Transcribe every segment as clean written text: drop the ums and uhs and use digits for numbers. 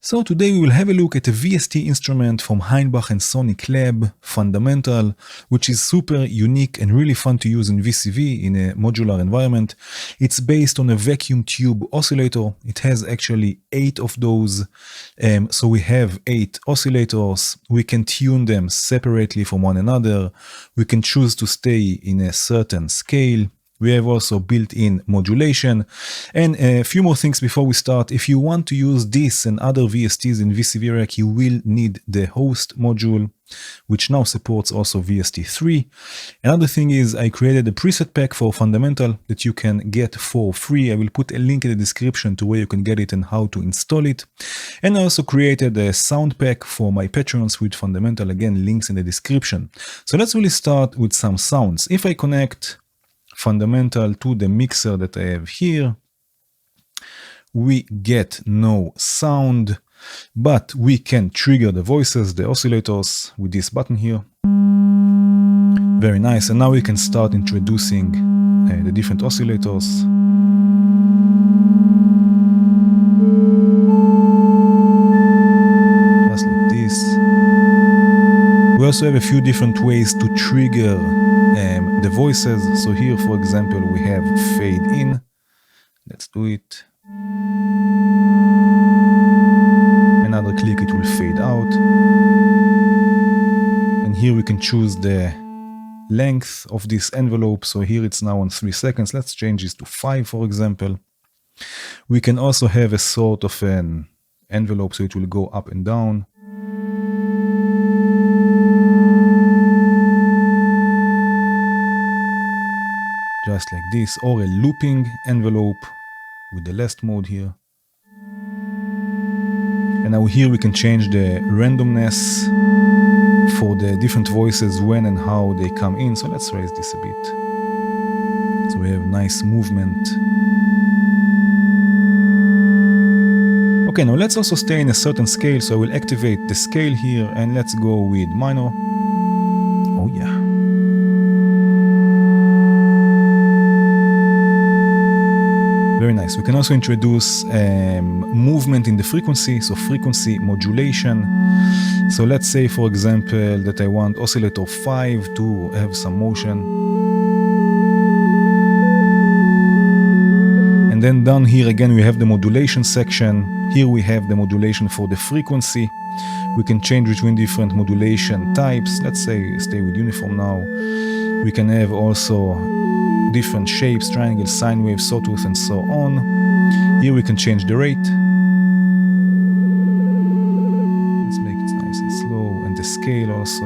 So today we will have a look at a VST instrument from Heinbach and Sonic Lab, Fundamental, which is super unique and really fun to use in VCV in a modular environment. It's based on a vacuum tube oscillator. It has actually 8 of those. So we have 8 oscillators. We can tune them separately from one another. We can choose to stay in a certain scale. We have also built-in modulation. And a few more things before we start. If you want to use this and other VSTs in VCV Rack, you will need the host module, which now supports also VST3. Another thing is I created a preset pack for Fundamental that you can get for free. I will put a link in the description to where you can get it and how to install it. And I also created a sound pack for my Patreons with Fundamental. Again, links in the description. So let's really start with some sounds. If I connect Fundamental to the mixer that I have here, we get no sound, but we can trigger the voices, the oscillators, with this button here. Very nice. And now we can start introducing the different oscillators. Just like this. We also have a few different ways to trigger the voices. So here, for example, we have fade in. Let's do it. Another click, it will fade out. And here we can choose the length of this envelope. So here it's now on 3 seconds. Let's change this to 5, for example. We can also have a sort of an envelope, so it will go up and down. Just like this, or a looping envelope with the last mode here. And now here we can change the randomness for the different voices, when and how they come in. So let's raise this a bit. So we have nice movement. Okay, now let's also stay in a certain scale. So I will activate the scale here and let's go with minor. Oh yeah. Very nice. We can also introduce movement in the frequency, so frequency modulation. So let's say, for example, that I want oscillator 5 to have some motion. And then down here again we have the modulation section. Here we have the modulation for the frequency. We can change between different modulation types. Let's say stay with uniform now. We can have also different shapes, triangle, sine wave, sawtooth, and so on. Here we can change the rate. Let's make it nice and slow, and the scale also,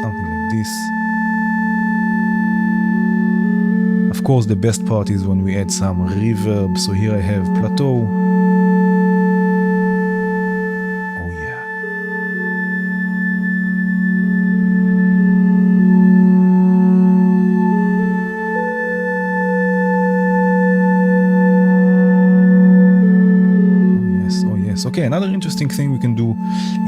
something like this. Of course, the best part is when we add some reverb. So here I have plateau. Oh yeah. Okay, another interesting thing we can do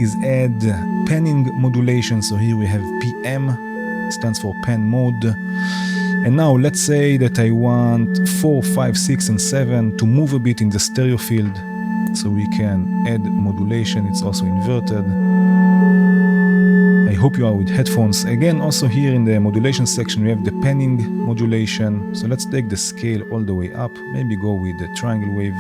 is add panning modulation. So here we have PM, stands for pan mode. And now let's say that I want 4, 5, 6, and 7 to move a bit in the stereo field. So we can add modulation. It's also inverted. I hope you are with headphones. Again, also here in the modulation section, we have the panning modulation. So let's take the scale all the way up. Maybe go with the triangle wave.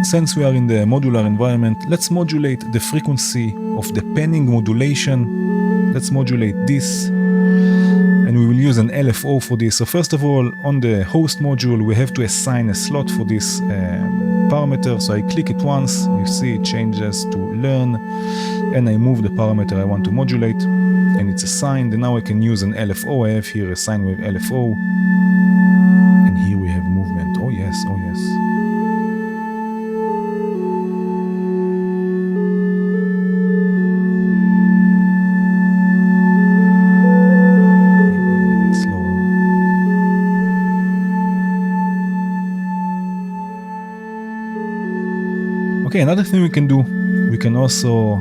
Since we are in the modular environment, let's modulate the frequency of the panning modulation. Let's modulate this. And we will use an LFO for this. So first of all, on the host module, we have to assign a slot for this parameter. So I click it once, you see it changes to learn. And I move the parameter I want to modulate. And it's assigned. And now I can use an LFO. I have here a sine wave LFO. And here we have movement. Oh yes, oh yes. Okay, another thing we can do, we can also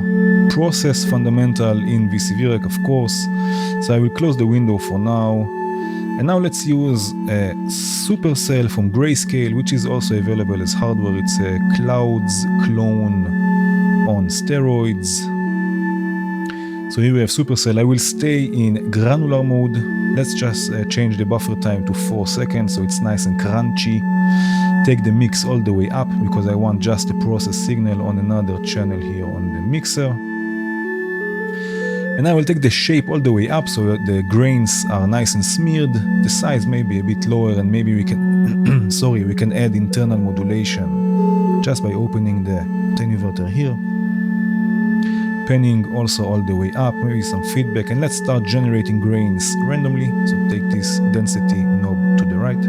process fundamental in VCV Rack, of course. So I will close the window for now. And now let's use a Supercell from Grayscale, which is also available as hardware. It's a Clouds clone on steroids. So here we have Supercell. I will stay in granular mode. Let's just change the buffer time to 4 seconds so it's nice and crunchy. Take the mix all the way up because I want just a process signal on another channel here on the mixer. And I will take the shape all the way up so that the grains are nice and smeared. The size may be a bit lower, and maybe we can we can add internal modulation just by opening the attenuator here. Panning also all the way up, maybe some feedback, and let's start generating grains randomly. So take this density knob to the right.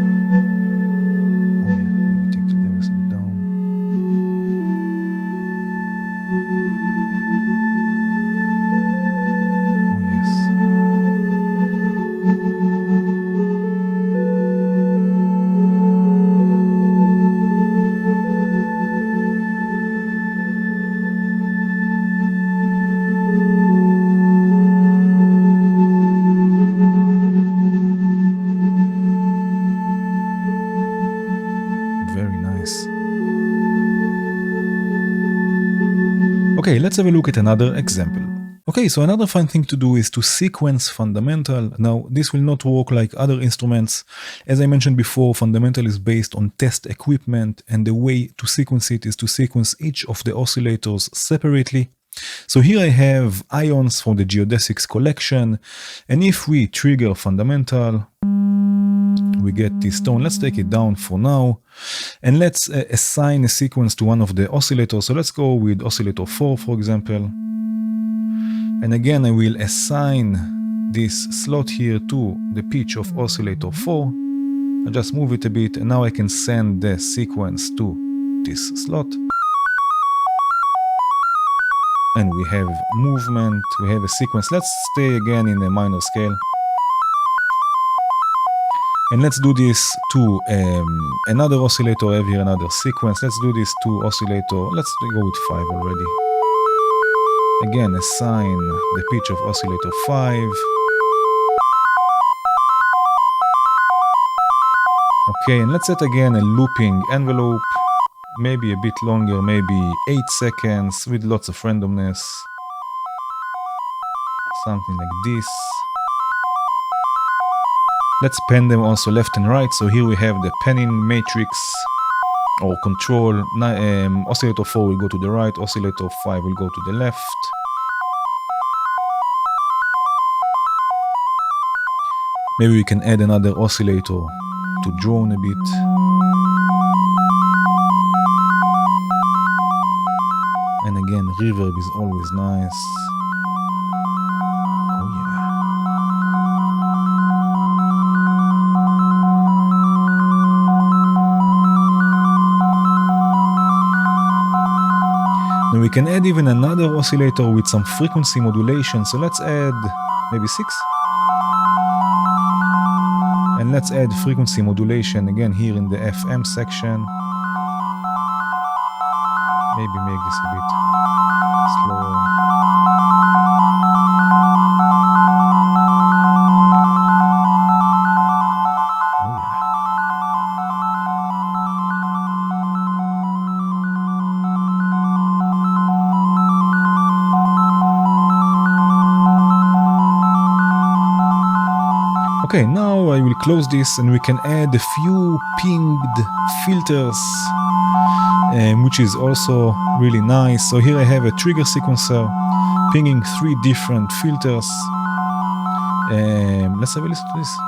Okay, let's have a look at another example. Okay, so another fun thing to do is to sequence fundamental. Now, this will not work like other instruments. As I mentioned before, fundamental is based on test equipment, and the way to sequence it is to sequence each of the oscillators separately. So here I have ions from the geodesics collection, and if we trigger fundamental, we get this tone. Let's take it down for now, and let's assign a sequence to one of the oscillators. So let's go with oscillator 4, for example. And again, I will assign this slot here to the pitch of oscillator 4. I just move it a bit, and now I can send the sequence to this slot. And we have movement, we have a sequence. Let's stay again in a minor scale. And let's do this to another oscillator. I have here another sequence. Let's do this to oscillator. Let's go with 5 already. Again, assign the pitch of oscillator 5. Okay, and let's set again a looping envelope. Maybe a bit longer, maybe 8 seconds with lots of randomness. Something like this. Let's pan them also left and right. So here we have the panning matrix or control. Oscillator 4 will go to the right, oscillator 5 will go to the left. Maybe we can add another oscillator to drone a bit. And again, reverb is always nice. Oh yeah. Now we can add even another oscillator with some frequency modulation. So let's add maybe 6. And let's add frequency modulation again here in the FM section. Maybe make this a bit slower. Oh yeah. Okay, now I will close this and we can add a few pinged filters, which is also really nice. So here I have a trigger sequencer pinging 3 different filters. Let's have a listen to this.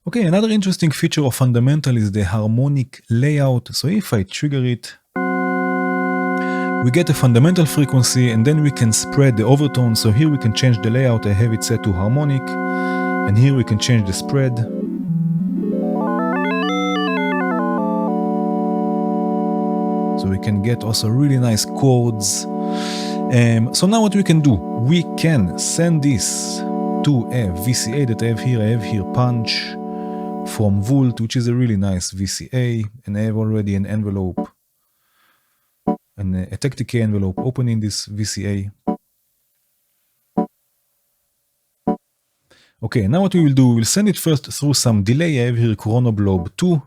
Okay, another interesting feature of fundamental is the harmonic layout. So if I trigger it, we get a fundamental frequency and then we can spread the overtone. So here we can change the layout. I have it set to harmonic, and here we can change the spread. So we can get also really nice chords. So now what we can do, we can send this to a VCA that I have here. I have here Punch from Volt, which is a really nice VCA, and I have already an envelope, and a TechTK envelope open in this VCA. Okay, now what we will do, we'll send it first through some delay. I have here Chronoblob 2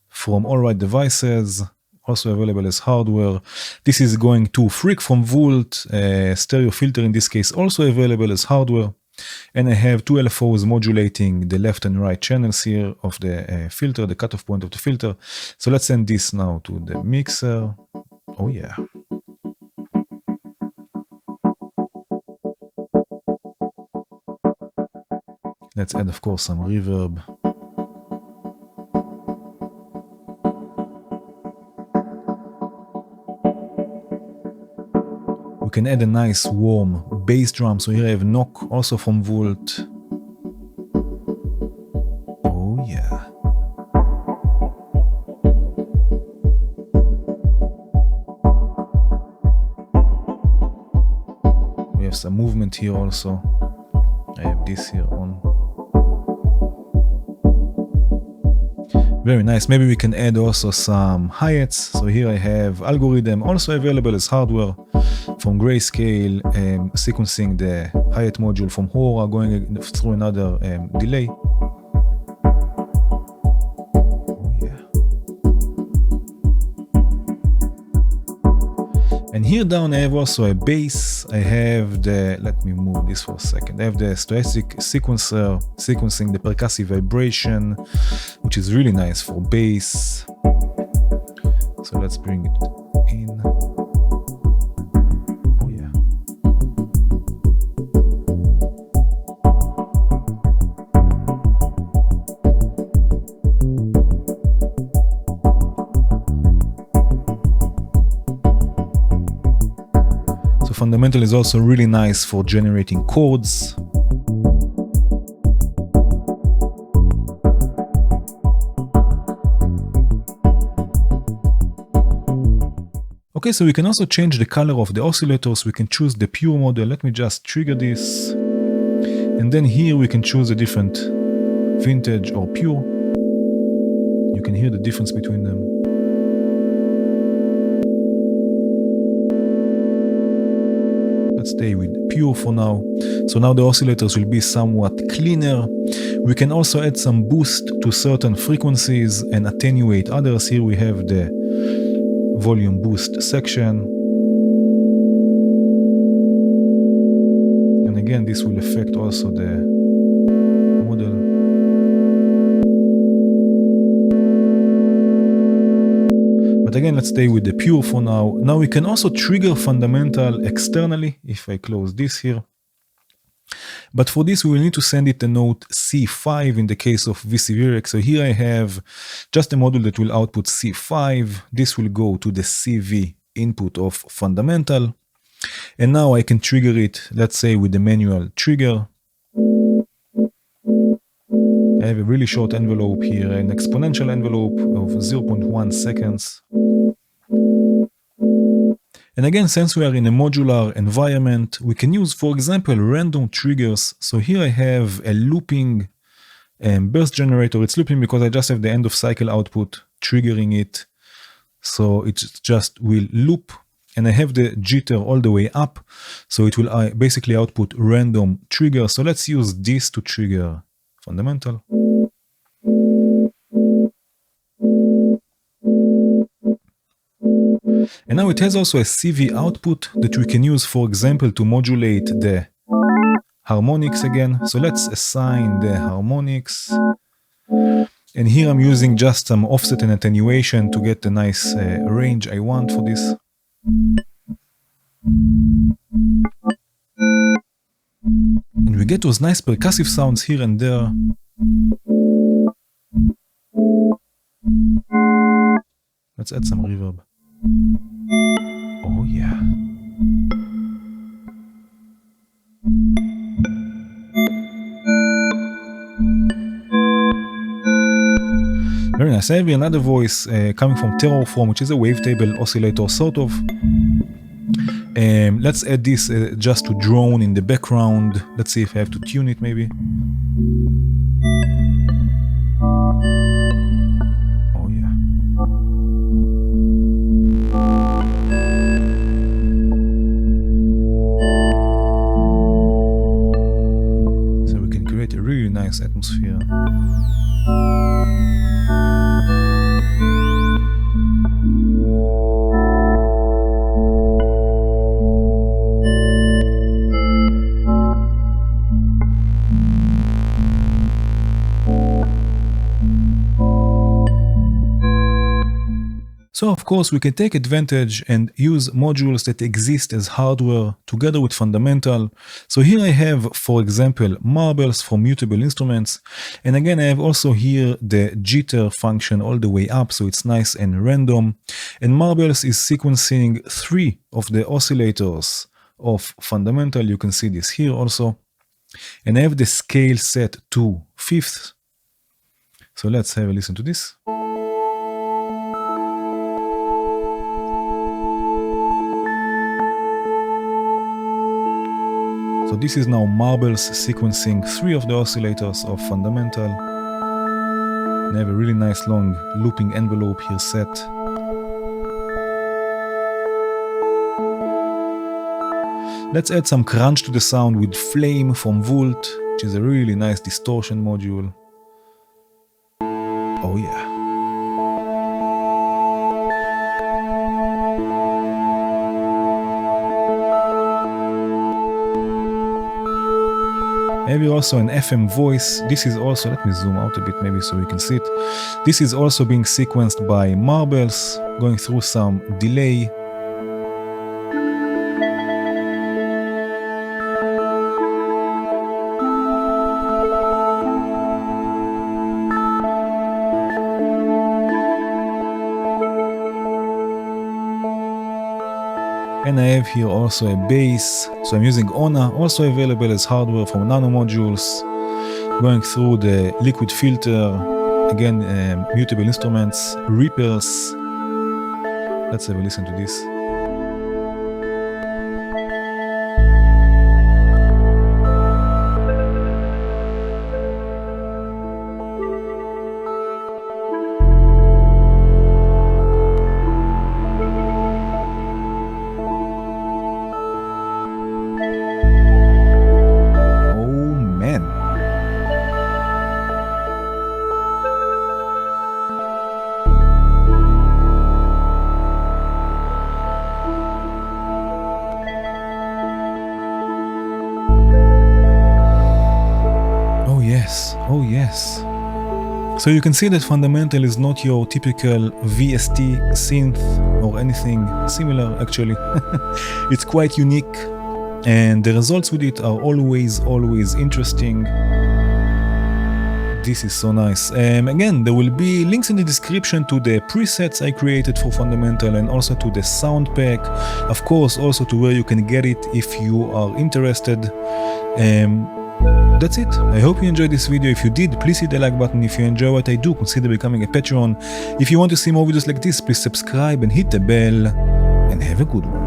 from AllRight Devices, also available as hardware. This is going to Freak from Volt, stereo filter in this case, also available as hardware. And I have two LFOs modulating the left and right channels here of the filter, the cutoff point of the filter. So let's send this now to the mixer. Oh yeah. Let's add, of course, some reverb. We can add a nice warm bass drum. So here I have Knock, also from Volt. Oh yeah. We have some movement here also. I have this here on. Very nice. Maybe we can add also some hi-hats. So here I have Algorithm, also available as hardware from Grayscale, sequencing the hi-hat module from Hora, going through another delay. Oh yeah. And here down I have also a bass. I have the, let me move this for a second. I have the stochastic sequencer, sequencing the percussive vibration, which is really nice for bass. So let's bring it in. Oh yeah. So Fundamental is also really nice for generating chords. Okay, so we can also change the color of the oscillators. We can choose the pure model. Let me just trigger this. And then here we can choose a different vintage or pure. You can hear the difference between them. Let's stay with pure for now. So now the oscillators will be somewhat cleaner. We can also add some boost to certain frequencies and attenuate others. Here we have the volume boost section. And again, this will affect also the model. But again, let's stay with the pure for now. Now we can also trigger Fundamental externally, if I close this here. But for this, we will need to send it a note C5 in the case of VCV Rack. So here I have just a module that will output C5. This will go to the CV input of Fundamental. And now I can trigger it, let's say, with the manual trigger. I have a really short envelope here, an exponential envelope of 0.1 seconds. And again, since we are in a modular environment, we can use, for example, random triggers. So here I have a looping burst generator. It's looping because I just have the end of cycle output triggering it. So it just will loop. And I have the jitter all the way up. So it will basically output random triggers. So let's use this to trigger Fundamental. And now it has also a CV output that we can use, for example, to modulate the harmonics again. So let's assign the harmonics. And here I'm using just some offset and attenuation to get the nice range I want for this. And we get those nice percussive sounds here and there. Let's add some reverb. Oh yeah. Very nice. nice. I have another voice coming from Terraform, which is a wavetable oscillator sort of. Let's add this just to drone in the background. Let's see if I have to tune it maybe. Oh yeah. So we can create a really nice atmosphere. So of course we can take advantage and use modules that exist as hardware together with fundamental. So here I have, for example, marbles for mutable instruments. And again, I have also here the jitter function all the way up, so it's nice and random. And marbles is sequencing 3 of the oscillators of fundamental. You can see this here also. And I have the scale set to 5th. So let's have a listen to this. So this is now marbles sequencing 3 of the oscillators of fundamental. And I have a really nice long looping envelope here set. Let's add some crunch to the sound with Flame from Volt, which is a really nice distortion module. Oh yeah. Maybe also an FM voice. This is also, let me zoom out a bit maybe so we can see it. This is also being sequenced by marbles, going through some delay. And I have here also a bass, so I'm using Ona, also available as hardware from nano modules, going through the liquid filter, again mutable instruments, rippers. Let's have a listen to this. Oh yes. So you can see that fundamental is not your typical VST synth or anything similar actually. It's quite unique and the results with it are always interesting. This is so nice. Again, there will be links in the description to the presets I created for fundamental and also to the sound pack. Of course, also to where you can get it if you are interested. That's it. I hope you enjoyed this video. If you did, please hit the like button. If you enjoy what I do, consider becoming a Patreon. If you want to see more videos like this, please subscribe and hit the bell. And have a good one.